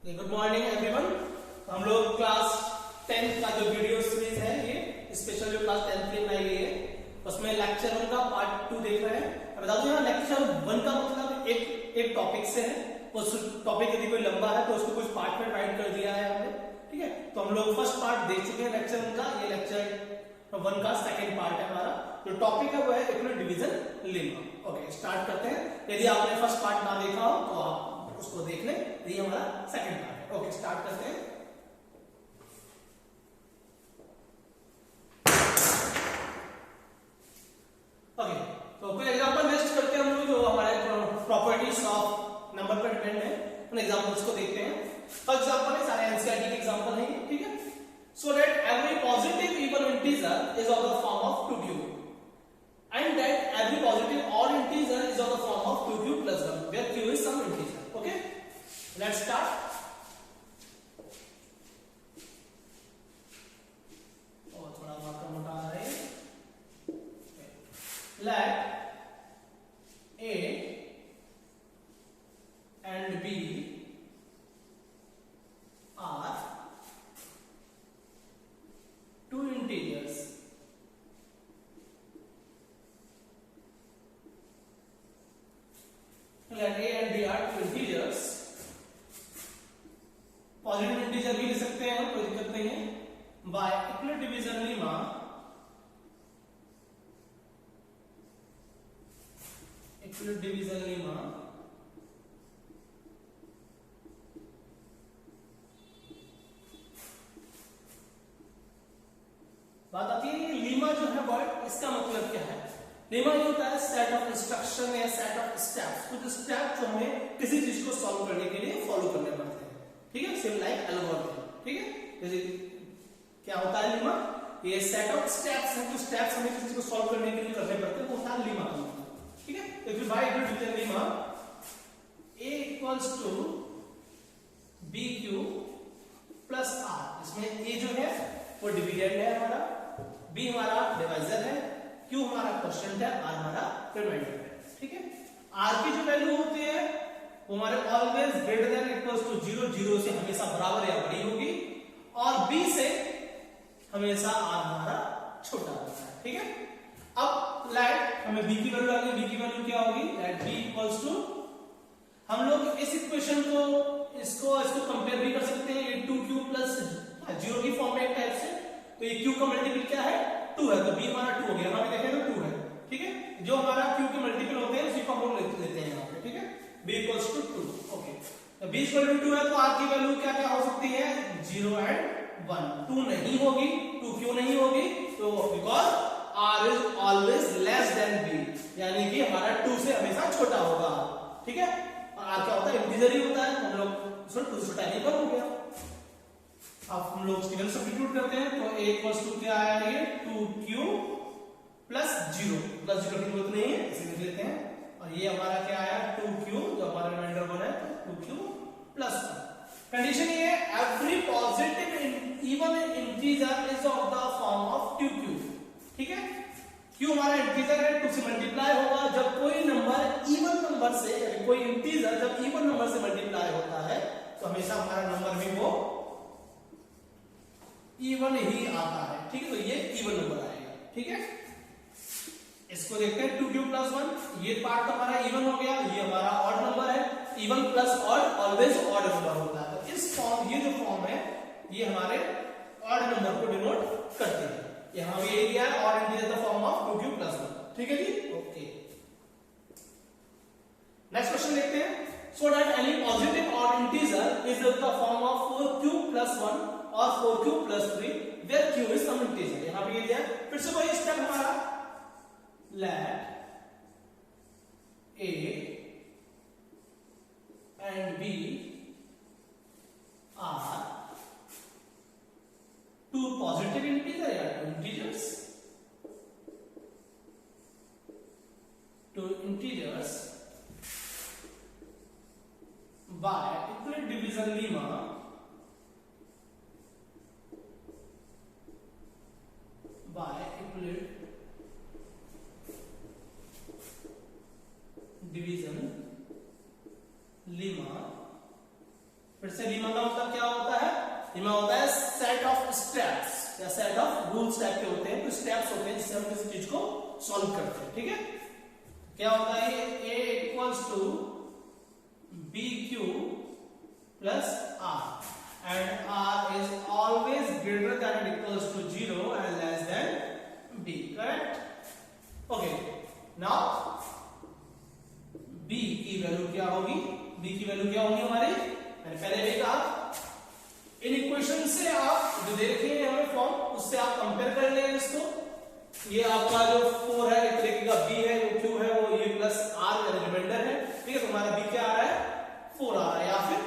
Good morning everyone. हम लोग class 10 का जो वीडियो सीरीज है, ये स्पेशल जो क्लास 10 की बनाई गई है, उसमें लेक्चर 1 का पार्ट 2 देख रहे हैं। बता दूं यहाँ लेक्चर 1 का मतलब एक टॉपिक से है। उस टॉपिक यदि कोई लंबा है तो उसको कुछ पार्ट में डिवाइड कर दिया है हमने। ठीक है, तो हम लोग फर्स्ट पार्ट देख चुके हैं लेक्चर 1 का। ये लेक्चर 1 का सेकंड पार्ट है हमारा। जो टॉपिक है वो है Euclid division lemma. Okay, start करते हैं। यदि आपने फर्स्ट पार्ट ना देखा हो तो आप उसको देख लें। ये हमारा सेकंड पार्ट है। ओके, स्टार्ट करते हैं। ओके, तो कोई एग्जांपल लिस्ट करते हैं हम लोग जो हमारे प्रॉपर्टीज ऑफ नंबर पर डिपेंड है, उन एग्जांपल्स को देखते हैं। फर्स्ट एग्जांपल है, सारे एनसीईआरटी के एग्जांपल हैं, ठीक है। So that every positive even integer is of the form of 2q and that every positive odd integer is of the form of 2q plus 1 where q is some integer. Okay, let's start. और थोड़ा मात्रा मोटा आ रहा है। Let a and b are two integers let a and b are two integers। Positive integer भी लिख सकते हैं, कोई दिक्कत नहीं है। बाय यूक्लिड डिवीजन लेमा बात आती है लीमा जो है वर्ड, इसका मतलब क्या है। लीमा ये होता है सेट ऑफ इंस्ट्रक्शन या सेट ऑफ स्टेप्स, कुछ स्टेप जो हमें किसी चीज को सॉल्व करने के लिए फॉलो करने पड़ते हैं। ठीक है, सिम लाइक एल्गोरिथम। ठीक है, जैसे क्या होता है लीमा, ये सेट ऑफ स्टेप्स है, जो स्टेप्स हमें किसी चीज को सॉल्व करने के लिए करने पड़ते हैं, वो होता है लीमा का मतलब। ठीक है, तो फिर by division lemma a equals to bq plus r। इसमें a जो है वो डिविडेंड है हमारा, b हमारा डिवाइजर है, q हमारा क्वोशिएंट है, r हमारा रिमाइंडर है। ठीक है, r की जो वैल्यू होती है वो हमारे always greater than equals to 0, 0 से हमेशा बराबर या बड़ी होगी, और b से हमेशा r हमारा छोटा होता है। ठीक है, अब लेट हमें b की वैल्यू आ गई। b की वैल्यू क्या होगी, लेट b इक्वल्स टू, हम लोग इस इक्वेशन को इसको कंपेयर भी कर सकते हैं। ये 2q प्लस 0 की फॉर्म में एक टाइप से, तो ये q का मल्टीपल क्या है, 2 है, तो b हमारा 2 हो गया। यहां पे देखें तो 2 है। ठीक है, जो हमारा q के मल्टीपल होते हैं उसी को हम लोग लेते हैं यहां पे। ठीक है, b इक्वल्स टू 2। ओके, तो b इक्वल टू 2 है, तो r की वैल्यू क्या क्या हो सकती है, 0 एंड 1। 2 नहीं होगी, 2 क्यों नहीं होगी, तो because r is always less than b, यानी कि हमारा 2 से हमेशा छोटा होगा। ठीक है, r क्या होता है, इंटीजर ही होता है, हम लोग उसको 2 से छोटा नहीं कर हो गया। अब हम लोग इसकी वैल्यू सब्स्टिट्यूट करते हैं, तो a इक्वल्स टू क्या आया, ये 2q प्लस 0 प्लस 0 की जरूरत नहीं है, इसे लिख लेते हैं। और ये हमारा क्या आया, 2q, जो हमारा रिमाइंडर बना है, तो 2q प्लस 1। कंडीशन ये है, every positive even integer is of the form of 2q। ठीक है, q हमारा इंटीजर है, 2 से मल्टीप्लाई होगा जब कोई नंबर इवन नंबर से, कोई इंटीजर जब इवन नंबर से मल्टीप्लाई होता है तो हमेशा हमारा नंबर भी वो इवन ही आता है। ठीक है, तो ये इवन नंबर आएगा। ठीक है, इसको देखते हैं 2q प्लस 1, ये पार्ट तो हमारा इवन हो गया, ये हमारा ऑड नंबर है। Even plus odd always odd number होता है, तो इस फॉर्म, ये जो फॉर्म है ये हमारे ऑड नंबर को डिनोट करती है। यहां भी ये दिया है, odd integer the form of 2q plus 1। ठीक है जी, ओके। नेक्स्ट क्वेश्चन देखते हैं। So that any positive odd integer is the form of 4q plus 1 और 4q plus 3 where q is some integer. यहां पे ये दिया है, फिर से वही स्टेप हमारा, let a and b are two positive integer या two integers, by Euclid division lemma division Lima, फिर से लीमा का मतलब क्या होता है? लीमा होता है सेट ऑफ स्टेप्स या सेट ऑफ रूल्स टाइप के होते हैं, कुछ स्टेप्स होते हैं जिससे हम किसी चीज को सॉल्व करते हैं। ठीक है, क्या होता है ये? a equals to B Q plus R and R is always greater than and equals to 0 and less than b, correct? Okay, now b की वैल्यू क्या होगी? b की वैल्यू क्या होगी हमारी? मैंने पहले भी कहा इन इक्वेशन से आप जो देखे हैं हमें फॉर्म, उससे आप कंपेयर कर लें इसको। ये आपका जो 4 है, एक तरीके का b है, जो q है वो ये प्लस r का रिमाइंडर है। ठीक है, तो हमारा b क्या आ रहा है? 4 आ रहा है, या फिर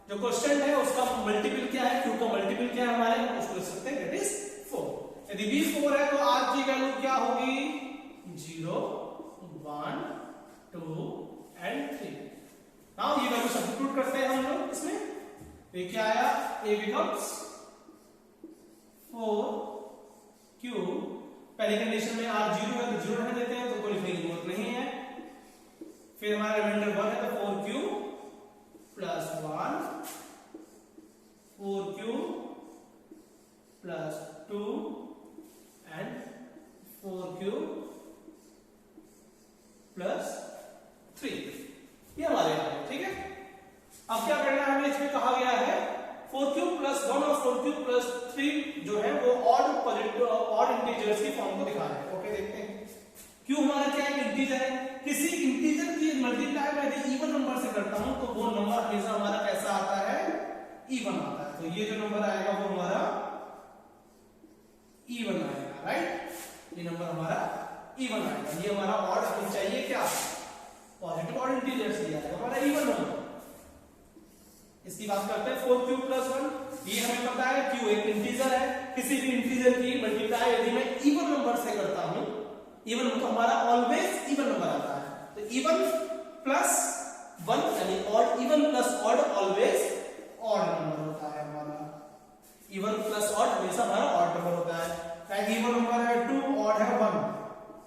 जो क्वेश्चन है उसका मल्टीपल क्या है? q का मल्टीपल क्या है हमारे? उसको लिख सकते हैं दैट इज 4। यदि b 4 है तो r की वैल्यू क्या होगी? 0 1 2 एंड 3। नाउ ये वैल्यू सब्स्टिट्यूट करते हैं हम लोग इसमें, ये क्या आया? a becomes 4q, पहली कंडीशन में r 0 है तो 0 रहने देते हैं, तो कोई लिखने की जरूरत नहीं है। फिर हमारा रिमाइंडर 1 है तो 4q plus 1, 4q plus 2 and 4q plus 3, ये हमारे यहाँ है। ठीक है, अब क्या करना है हमें? इसमें कहा गया है 4q प्लस 1 और 4q प्लस 3 जो है वो ऑड पॉजिटिव ऑड इंटीजर्स की फॉर्म को दिखा रहे हैं। ओके, देखते हैं। q हमारा क्या है? इंटीजर है। किसी इंटीजर की मल्टीप्लाई मैं यदि इवन नंबर से करता हूं तो वो नंबर हमेशा हमारा कैसा आता है? इवन आता है। तो ये जो नंबर आएगा वो हमारा इवन आएगा, राइट? ये नंबर हमारा इवन आएगा। ये हमारा ऑड हमें चाहिए क्या? पॉजिटिव ऑड इंटीजर से आएगा हमारा इवन नंबर। इसकी बात करते हैं 4q प्लस 1। ये हमें पता है q एक इंटीजर है। किसी भी इंटीजर की मल्टीप्लाई यदि मैं इवन नंबर से करता हूं, इवन तो हमारा ऑलवेज इवन नंबर आता है। तो इवन प्लस 1 यानी odd, even plus odd always odd number होता है हमारा। इवन प्लस ऑड हमेशा हमारा ऑड नंबर होता है। लाइक इवन नंबर है 2, ऑड है 1,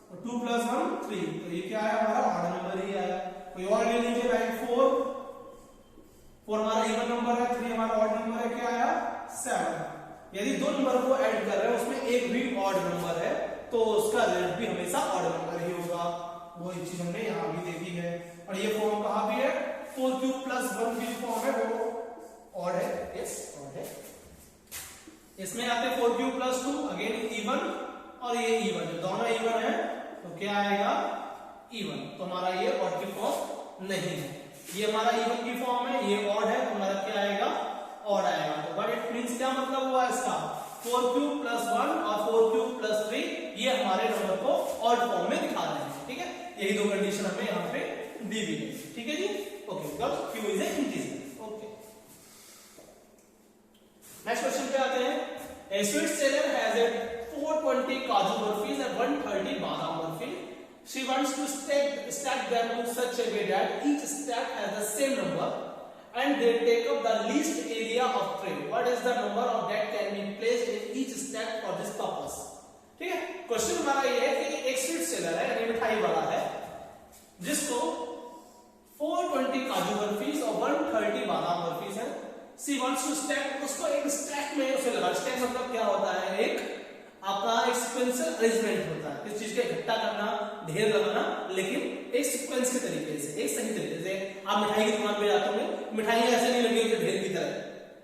तो 2 प्लस 1 3, तो ये क्या है? हमारा ऑड नंबर ही आया। कोई और ले लीजिए, लाइक 4 हमारा इवन नंबर है, 3 हमारा ऑड नंबर है, क्या आया? 7। यदि दो नंबर को ऐड कर रहे हैं उसमें एक भी ऑड नंबर है तो उसका रिजल्ट भी हमेशा ऑड नंबर ही होगा। वो एक चीज हमने यहां भी देखी है। और ये फॉर्म कहां भी है? 4q प्लस 1 की फॉर्म है, वो ऑड है। यस, ऑड है। इसमें आते हैं 4q प्लस 2, अगेन इवन, और ये इवन है, दोनों इवन है तो क्या आएगा? इवन। तो हमारा ये ऑड की फॉर्म नहीं है। ये हमारा इवन की फॉर्म है, ये ऑड है, तो हमारा क्या आएगा? ऑड आएगा। तो व्हाट इट मींस, क्या मतलब हुआ इसका? 4q प्लस 1 और 4q प्लस 3 ये हमारे नंबर को ऑड फॉर्म में दिखा रहे हैं। ठीक है, यही दो कंडीशन हमें यहाँ पे दी हुई है। ठीक है जी, okay, because q is a integer. Okay, next question पे आते हैं। A sweet seller has a 420 काजू बर्फीज and 130 बादाम barfi. She wants to stack them in such a way that each stack has the same number and they take up the least area of tray. What is the number of that can be placed in each stack for this purpose? ठीक है, question हमारा ये है कि एक sweet seller है यानी मिठाई वाला है जिसको 420 काजू बर्फीज और 130 बादाम बर्फीज है। She wants to stack, उसको एक स्टैक में उसे लगा। स्टैक मतलब क्या होता है? एक आपका एक सीक्वेंशियल अरेंजमेंट होता है, किसी चीज का इकट्ठा करना, ढेर लगाना, लेकिन एक सीक्वेंस के तरीके से, एक सही तरीके से। आप मिठाई की दुकान पे जाते होंगे, मिठाइयां ऐसे नहीं लगी होती ढेर की तरह।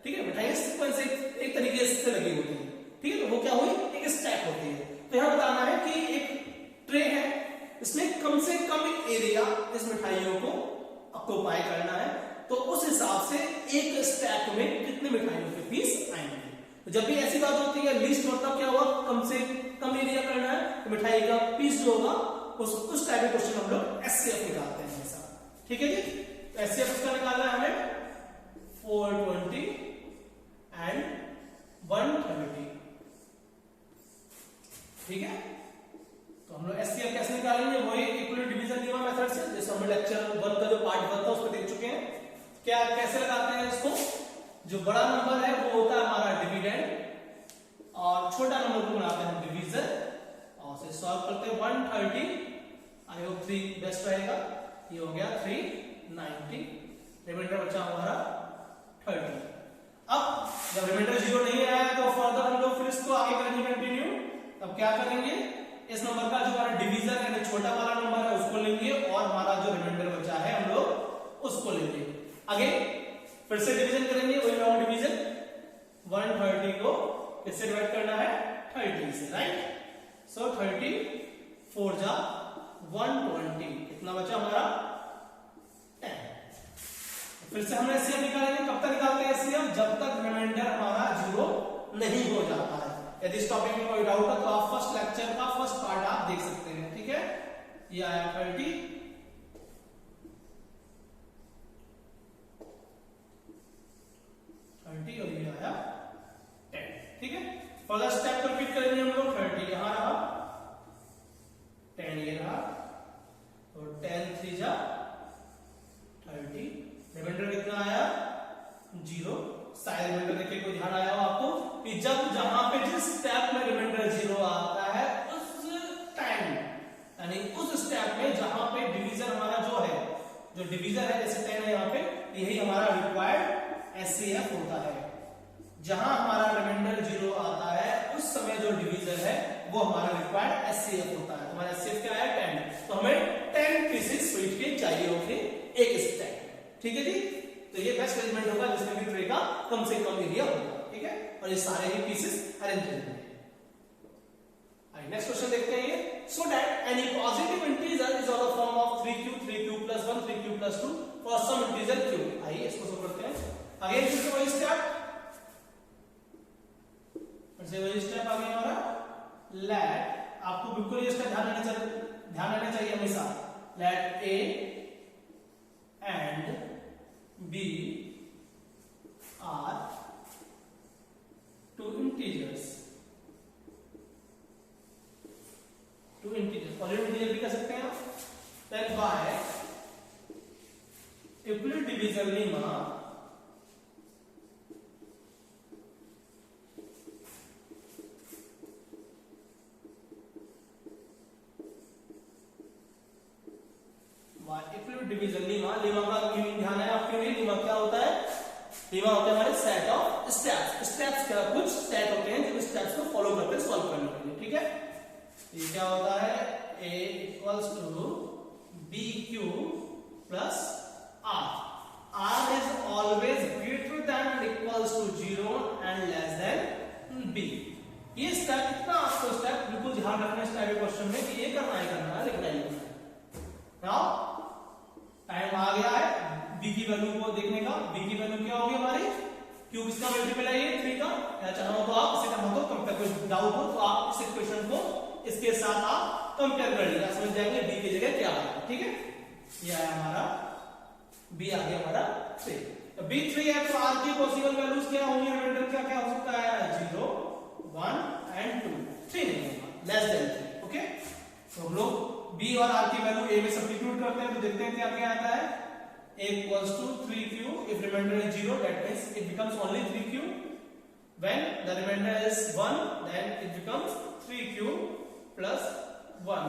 ठीक है, मिठाइयां सीक्वेंस एक तरीके से लगी होती है। ठीक है, तो वो क्या हुई? एक स्टैक होती है। तो यहां बताना है कि एक ट्रे है, इसमें कम से कम एरिया इस मिठाइयों को ऑक्यूपाई करना है, तो उस हिसाब से एक स्टैक में कितने मिठाइयों के पीस आएंगे। तो जब भी ऐसी बात होती है, लीस्ट मतलब क्या हुआ? कम से कम एरिया करना है, तो मिठाई का पीस जो होगा उस टाइप के क्वेश्चन हम लोग एचसीएफ निकालते हैं हमेशा। ठीक है जी, तो एचसीएफ उसका निकालना है हमें 420 एंड 130। ठीक है, तो हम लोग एचसीएफ कैसे निकालेंगे? वही इक्वल डिवीजन थ्योरम मेथड से, जैसे हम लेक्चर 1 का जो पार्ट 1 था उसको देख चुके हैं। क्या कैसे लगाते हैं इसको? जो बड़ा नंबर है वो होता है हमारा डिविडेंड और छोटा नंबर को बनाते हैं डिवीजर और से सॉल्व करते हैं। 130 आई होप 3 बेस्ट रहेगा। ये हो गया 390, रिमाइंडर बचा हमारा 30। अब जब रिमाइंडर 0 नहीं आया तो फर्दर हम लोग फिर इसको आगे करेंगे कंटिन्यू। अब क्या करेंगे, इस नंबर का जो हमारा डिवीजर यानी छोटा वाला नंबर है उसको लेंगे और हमारा जो रिमाइंडर बचा है हम लोग उसको लेंगे। आगे फिर से डिवीजन करेंगे, वही लॉन्ग डिवीजन। 130 को किससे डिवाइड करना है, 30 से, राइट। सो 30 4 जा 120, कितना बचा हमारा 10। फिर से हमने एचसीएफ निकालेंगे। कब तक निकालते हैं एचसीएफ, जब तक रिमाइंडर हमारा 0 नहीं हो जाता है। यदि इस टॉपिक में कोई डाउट है तो आप फर्स्ट लेक्चर का फर्स्ट पार्ट आप देख सकते हैं, ठीक है। ये आया 30, और ये आया 10, ठीक है। फर्दर स्टेप को रिपीट करेंगे हम लोग। 30 यहां रहा, 10 ये रहा, और 10 3 जा 30। रिमाइंडर कितना आया, 0। शायद रिमाइंडर देखिए कोई ध्यान आया हो आपको कि जब जहां पे जिस स्टेप में रिमाइंडर 0 आता है उस टाइम, यानी उस स्टेप में जहां पे डिवीजर हमारा जो है, जो डिवीजर है जैसे 10 है यहाँ पे, यही हमारा रिक्वायर्ड एचसीएफ होता है। जहां हमारा रिमाइंडर 0 आता है उस समय जो डिवीजर है वो हमारा रिक्वायर्ड एचसीएफ होता है। हमारा एचसीएफ क्या है, 10। तो हमें 10 पीसेस स्वीट के चाहिए होंगे एक स्टेप, ठीक है जी। तो ये बेस्ट अरेंजमेंट होगा जिसमें भी ट्रे का कम से कम एरिया होगा, ठीक है। और ये सारे ही पीसेस अरेंज करेंगे। नेक्स्ट क्वेश्चन देखते हैं ये। So that any positive integer is of the form of 3q 3q + 1 3q + 2 for some integer q। आइए इसको सॉल्व करते हैं। अगेन फिर से वही स्टेप, आ गया हमारा लेट। आपको बिल्कुल ये स्टेप ध्यान रहना चाहिए हमेशा। Let a and b are 2 integers। Positive integer भी कह सकते हैं आप। then by equal division lemma division Lima का मीनिंग ध्यान है आपके लिए। लीमा क्या होता है, लीमा होता है हमारे सेट ऑफ स्टेप्स। स्टेप्स क्या, कुछ सेट होते हैं जो स्टेप्स को फॉलो करके सॉल्व करने के लिए, ठीक है। ये क्या होता है, a = bq + r। r is always greater than or equals to 0 and less than b। ये स्टेप, इतना आपको स्टेप बिल्कुल ध्यान रखना है इस टाइप के क्वेश्चन में कि ये करना है, लिखना है। नाउ टाइम आ गया है b की वैल्यू को देखने का। b की वैल्यू क्या होगी हमारी, q किसका मल्टीपल है, ये 3 का। या चाहो तो आप इसे चाहो तो कंपेयर, कोई डाउट हो तो आप इस इक्वेशन को इसके साथ आप कंपेयर कर लीजिए, समझ जाएंगे b की जगह क्या है, ठीक है। ये आया हमारा b, आ गया हमारा 3। तो b 3 है तो r की पॉसिबल वैल्यूज क्या होंगी, रिमाइंडर क्या क्या हो सकता है, 0 1 एंड 2। 3 नहीं होगा, लेस देन 3, ओके। तो हम लोग b और r की वैल्यू a में सब्स्टिट्यूट करते हैं तो देखते हैं क्या क्या आता है। a = 3q, if remainder is 0 that means it becomes only 3q। when the remainder is 1 then it becomes 3q + 1।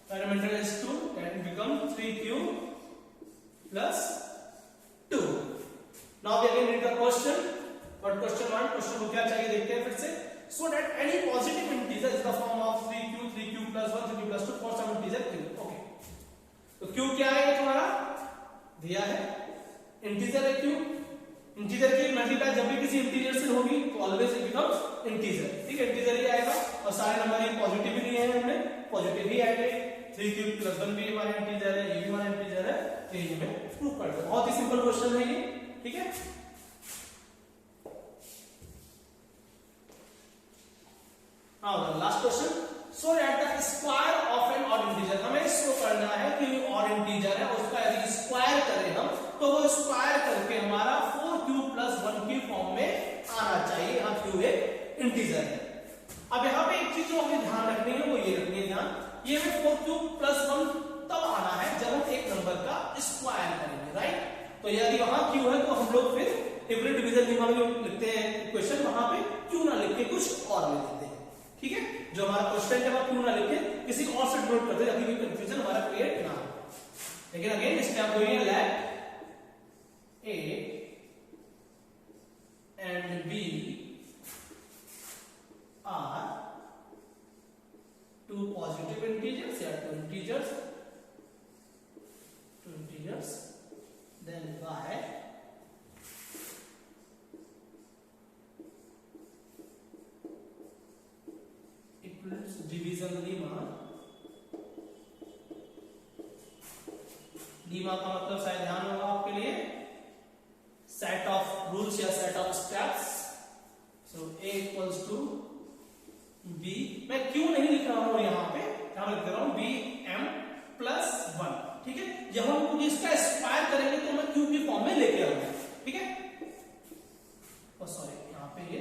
the remainder is 2 then it becomes 3q + 2। now we again read the question। but question 1, question को क्या चाहिए देखते हैं फिर से। so that any positive integer is the form of 3q 3q + 1 3q + 2 for some integer q। Okay, तो q क्या है तुम्हारा दिया है, इंटीजर है q। इंटीजर की मल्टीप्लाई जब भी किसी इंटीजर से होगी तो ऑलवेज इट बिकम्स इंटीजर, ठीक है। इंटीजर ही आएगा और सारे नंबर ही पॉजिटिव ही लिए हैं हमने, पॉजिटिव ही आएंगे। 3q + 1 भी हमारा इंटीजर है, ये भी हमारा इंटीजर है, तो ये हमें प्रूव कर दो। बहुत ही सिंपल क्वेश्चन है ये, ठीक है। Now the last question, so that the square of an odd integer, हमें शो करना है कि odd integer है उसका यदि स्क्वायर करें हम तो वो स्क्वायर करके हमारा 4q + 1 की फॉर्म में आना चाहिए। यहाँ q एक इंटीजर है। अब यहाँ पे एक चीज जो हमें ध्यान रखनी है वो ये रखनी है ध्यान, ये हमें 4q + 1 तब आना है जब हम एक नंबर का स्क्वायर करेंगे, राइट। तो यदि वहां q है तो हम लोग फिर इक्वल डिवीजन लीमा में लिखते हैं इक्वेशन, वहां पे q ना लिख के कुछ और ले लेते हैं, ठीक है। जो हमारा क्वेश्चन है वो q ना लिख के किसी और से डिनोट करते हैं ताकि कोई कंफ्यूजन हमारा क्रिएट ना हो। लेकिन अगेन इसमें आप बोलिए let a division lemma, lemma का मतलब शायद ध्यान होगा आपके लिए सेट ऑफ रूल्स या set of steps. So A equals to B, मैं क्यों नहीं लिख रहा हूं यहाँ पे, क्या लिख रहा हूं BM प्लस 1, ठीक है। जब हम इसका स्क्वायर करेंगे तो मैं क्यू की फॉर्म में लेके आऊंगा, ठीक है। सॉरी यहाँ पे ये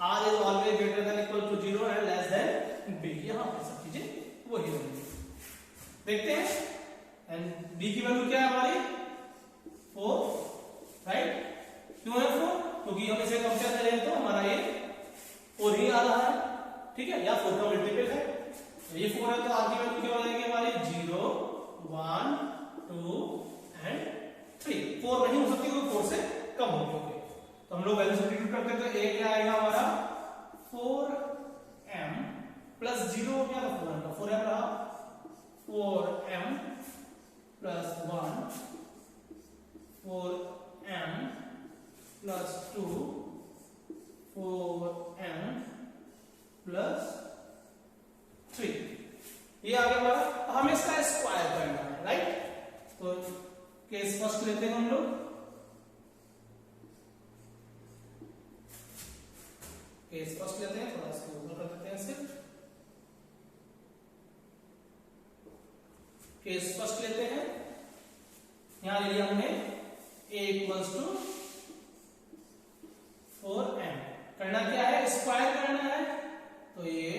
R is always greater than equal to 0 and less than B, यहाँ पे सब चीजें वही रहेंगी। देखते हैं, एंड B की वैल्यू क्या है हमारी 4, राइट। क्यों है 4? क्योंकि हम इसे कंपेयर करें तो हमारा ये 4 ही आ रहा है, ठीक है, या 4 का मल्टीपल है। तो ये 4 है तो R की वैल्यू क्या हो जाएगी हमारी 0, 1, 2 एंड 3। 4 नहीं हो सकती क्योंकि 4 से कम हो गए, तो हम लोग वैल्यू सब्स्टिट्यूट करते हैं। तो A क्या आएगा हमारा 4m प्लस 0 हो गया, 4m का 4m रहा, 4m plus 1, 4m plus 2, 4m plus 3, ये आ गया हमारा। हमें इसका स्क्वायर करना है, राइट। तो केस फर्स्ट लेते हैं हम लोग, केस फर्स्ट लेते हैं, थोड़ा इसको ऊपर कर देते हैं सिर्फ। केस फर्स्ट लेते हैं, यहां ले लिया हमने A इक्वल्स टू 4m, करना क्या है, स्क्वायर करना है। तो ये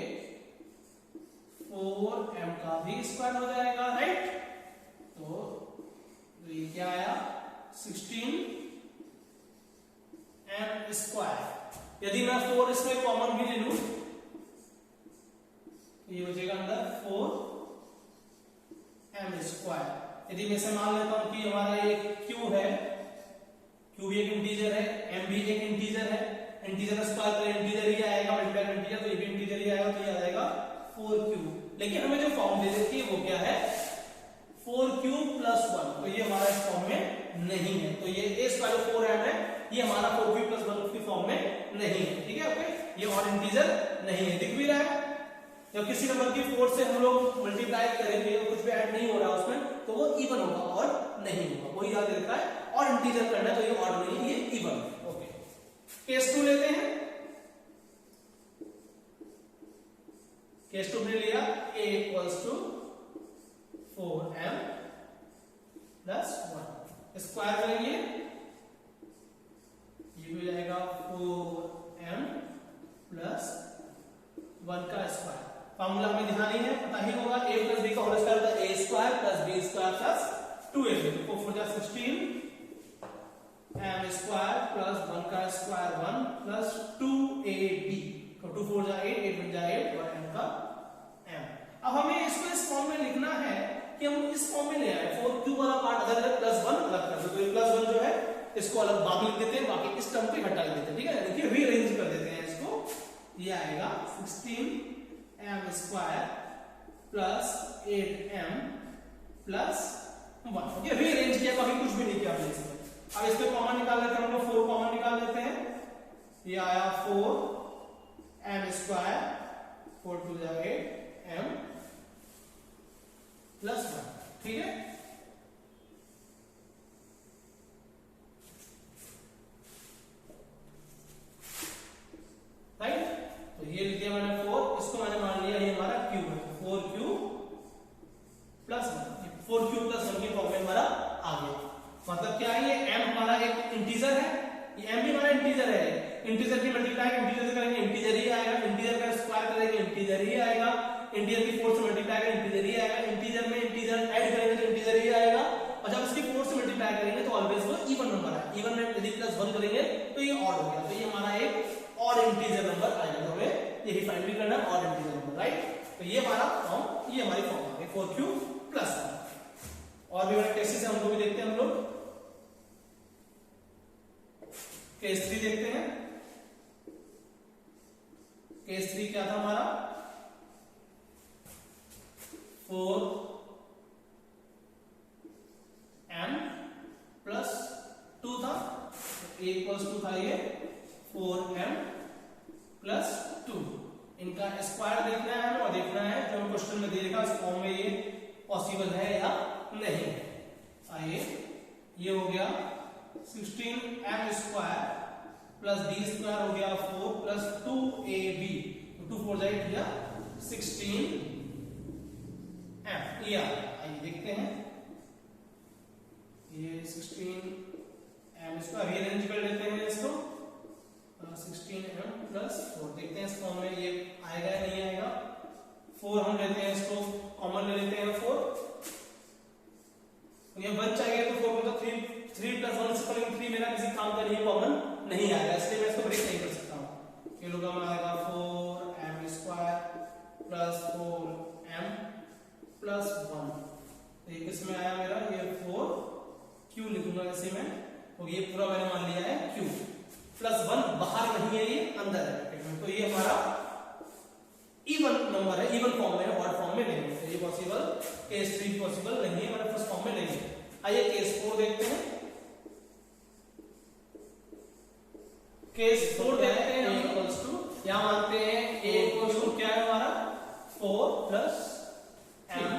4m का भी स्क्वायर हो जाएगा, राइट। तो ये क्या आया 16m स्क्वायर। यदि मैं 4 इसमें कॉमन भी ले लूं तो ये हो जाएगा अंदर 4m स्क्वायर। यदि मैं इसे मान लेता हूं कि हमारा एक q है, q भी एक इंटीजर है, m भी एक इंटीजर है, इंटीजर का स्क्वायर करें इंटीजर ही आएगा, मल्टीप्लाई करें इंटीजर तो ये भी इंटीजर ही आएगा, तो ये आ जाएगा 4q। लेकिन हमें जो फॉर्म दे देती है वो क्या है 4q प्लस 1, तो ये हमारा इस फॉर्म में नहीं है। तो ये a स्क्वायर 4m है, ये हमारा 4q प्लस 1 की फॉर्म में नहीं है, ठीक है। ओके, ये और इंटीजर नहीं है, दिख भी रहा है। जब किसी नंबर की 4 से हम लोग मल्टीप्लाई करेंगे और कुछ भी ऐड नहीं हो रहा उसमें, तो वो इवन होगा और नहीं होगा, वही याद रखता है। और इंटीजर करना है तो ये ऑड नहीं है, ये इवन है। ओके, केस 2 लेते हैं। केस 2 में लिया A equals to 4m plus 1, square करेंगे, ये भी जाएगा 4m प्लस 1 का स्क्वायर। फॉर्मूला में ध्यान नहीं है, पता ही होगा, a प्लस b का होल स्क्वायर होता है a square plus b square plus 2ab, तो 4 जा 16m स्क्वायर प्लस 1 का स्क्वायर 1 प्लस 2ab, तो 2 4 जा 8, 8 बन जाए 8 और m का m। अब हमें इसको इस फॉर्म में लिखना है कि हम इस फॉर्म में ले आए, 4q वाला पार्ट अगर है प्लस 1 अलग कर दो, तो ये प्लस 1 जो है इसको अलग बाहर लिख देते हैं, बाकी इस टर्म पे हटा देते हैं, ठीक है। देखिए रीअरेंज कर देते हैं इसको, ये आएगा 16m square plus 8m plus 1, ये रीअरेंज किया, बाकी कुछ भी नहीं किया हमने इसमें। अब इसके कॉमन निकाल लेते हैं हम लोग, 4 कॉमन निकाल लेते हैं, ये आया 4m स्क्वायर, 4 2 जा 8m प्लस 1, ठीक है। राइट, तो ये लिख दिया मैंने 4, इसको मैंने मान लिया ये हमारा q है, 4q प्लस 1, 4q प्लस 1 की फॉर्म में हमारा आ गया। मतलब क्या है, ये m हमारा एक इंटीजर है, ये m भी हमारा इंटीजर है, इंटीजर की मल्टीप्लाई इंटीजर से करेंगे इंटीजर ही आएगा, इंटीजर का स्क्वायर करेंगे इंटीजर ही आएगा, इंटीजर की 4 से मल्टीप्लाई करेंगे इंटीजर ही आएगा, इंटीजर में इंटीजर ऐड करेंगे तो इंटीजर ही आएगा, और जब उसकी 4 से मल्टीप्लाई करेंगे तो ऑलवेज वो इवन नंबर है, इवन में यदि प्लस 1 करेंगे तो ये ऑड हो गया, तो ये हमारा एक और इंटीजर नंबर आएगा, तो हमें यही फाइंड भी करना है और इंटीजर नंबर, राइट। तो ये हमारा फॉर्म, ये हमारी फॉर्म आ गई 4q प्लस 1। और भी बड़े केसेस है, उनको भी देखते हैं हम लोग। केस 3 देखते हैं। केस 3 क्या था हमारा, 4m प्लस 2 था, a इक्वल्स 2 था, ये 4m प्लस 2। इनका स्क्वायर देखना है और देखना है जो क्वेश्चन में दे रखा उस फॉर्म में ये पॉसिबल है या नहीं। आइए, ये हो गया 16m square plus d square हो गया 4 प्लस 2ab, 2 4 जाए या 16m। ये आइए देखते हैं, ये 16m स्क्वायर रीअरेंज कर लेते हैं इसको, 16m प्लस 4। देखते हैं इस फॉर्म में ये आएगा या नहीं आएगा। 4 हम लेते हैं, इसको कॉमन ले लेते हैं 4, तो ये बच जाएगा तो 4 मतलब 3 प्लस 1 से करेंगे 3 मेरा किसी काम का नहीं, कॉमन नहीं आएगा, इसलिए मैं इसको ब्रेक नहीं कर सकता हूँ। ये लोग हमारा आएगा 4m square plus 4m plus 1। तो ये किसमें आया मेरा, ये 4q लिखूंगा ऐसे में, तो ये पूरा मैंने मान लिया है q प्लस 1 बाहर नहीं है, ये अंदर है ब्रैकेट में। तो ये हमारा इवन नंबर है, इवन फॉर्म में है, ऑड फॉर्म में नहीं है। तो ये पॉसिबल, केस 3 पॉसिबल नहीं है, हमारे फर्स्ट फॉर्म में नहीं है। आइए केस 4 देखते हैं। केस 4 देखते हैं हम इक्वल्स टू, यहां मानते हैं a इक्वल्स टू क्या है हमारा 4 प्लस m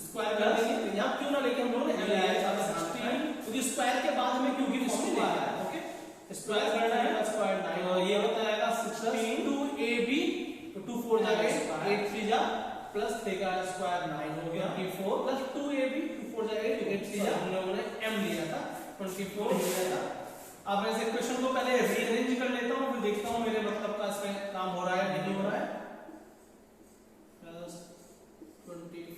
स्क्वायर कर देंगे, तो यहां क्यों ना लेके हम लोग ने लिया है 16, क्योंकि स्क्वायर के बाद हमें क्यों की फॉर्म में लेना है। ओके, स्क्वायर करना है, स्क्वायर 9 और ये होता है 16 2ab, तो 2 4 जाएगा 8 3 जा प्लस 3 का स्क्वायर 9 हो गया 24 प्लस 2ab, 2 4 जाएगा 8 3 जा, हम लोगों ने m लिया था 24 हो जाएगा। अब मैं इस इक्वेशन को पहले रीअरेंज कर लेता हूं, फिर देखता हूं मेरे मतलब का इसमें काम हो रहा है नहीं हो रहा है। प्लस 24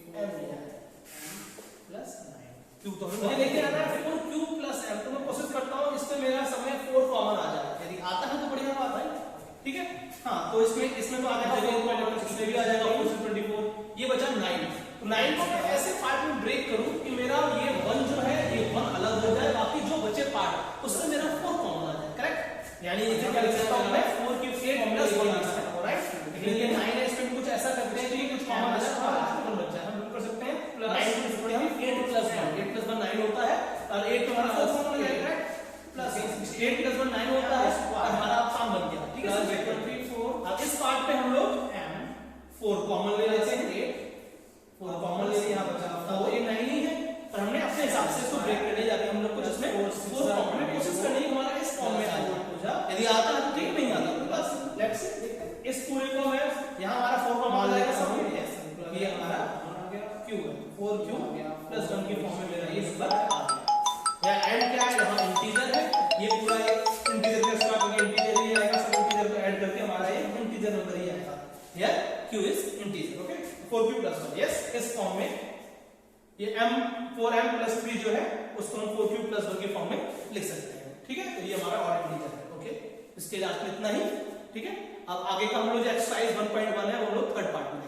प्लस 9 q, तो मुझे लेके आना है 4q प्लस m, तो मैं कोशिश करता हूं इसमें मेरा समय 4 कॉमन आ जाए, यदि आता है तो बढ़िया बात है, ठीक है। हाँ, तो इसमें तो आ जाएगा 4, इसमें भी आ जाएगा 4 24, ये बचा 9। तो 9 को मैं ऐसे पार्ट में ब्रेक करूं कि मेरा ये 1 जो है ये 1 अलग हो जाए, बाकी जो बचे पार्ट उससे मेरा 4 कॉमन आ जाए, करेक्ट। यानी इसे क्या लिख सकता हूं मैं 4 की 8 प्लस 1 लिख सकता हूं, राइट। लेकिन ये 9 है, इसमें कुछ ऐसा करते हैं कि कुछ कॉमन आ जाए, तो 1 बच जाए, हम कर सकते हैं 9 को लिखते हैं 8 प्लस 1, 8 प्लस 1 9 होता है और 8 हमारा 4 कॉमन आ जाएगा, राइट। प्लस 8 प्लस 1 9 होता है और हमारा काम बन गया, ठीक है। 24। अब इस पार्ट पे हम लोग m 4 कॉमन ले लेते हैं, 4 कॉमन ले लिया, बचा तो ये 9 ही है, पर हमने अपने हिसाब से इसको ब्रेक करने जाते हैं हम लोग, कुछ इसमें 4 कॉमन में कोशिश करने की हमारा इस फॉर्म में आ जाए, यदि आता है तो ठीक, नहीं आता तो बस लेट्स सी इस पूरे को मैं यहां हमारा 4 का मान लेगा सब, ये हमारा आ गया q है 4q प्लस 1 की फॉर्म में मेरा ये सब आ गया। या n क्या है, यहां इंटीजर है, ये पूरा एक इंटीजर का स्क्वायर करके इंटीजर ही आएगा, सब इंटीजर को ऐड करके हमारा ये इंटीजर नंबर ही आएगा। Here q is integer, okay 4q plus 1, yes. इस फॉर्म में ये m 4m प्लस 3 जो है उसको हम 4q प्लस 1 के फॉर्म में लिख सकते हैं, ठीक है। तो ये हमारा ऑड इंटीजर है, ओके। इसके लास्ट में इतना ही, ठीक है। अब आगे का हम लोग जो एक्सरसाइज 1.1 है वो लोग थर्ड पार्ट में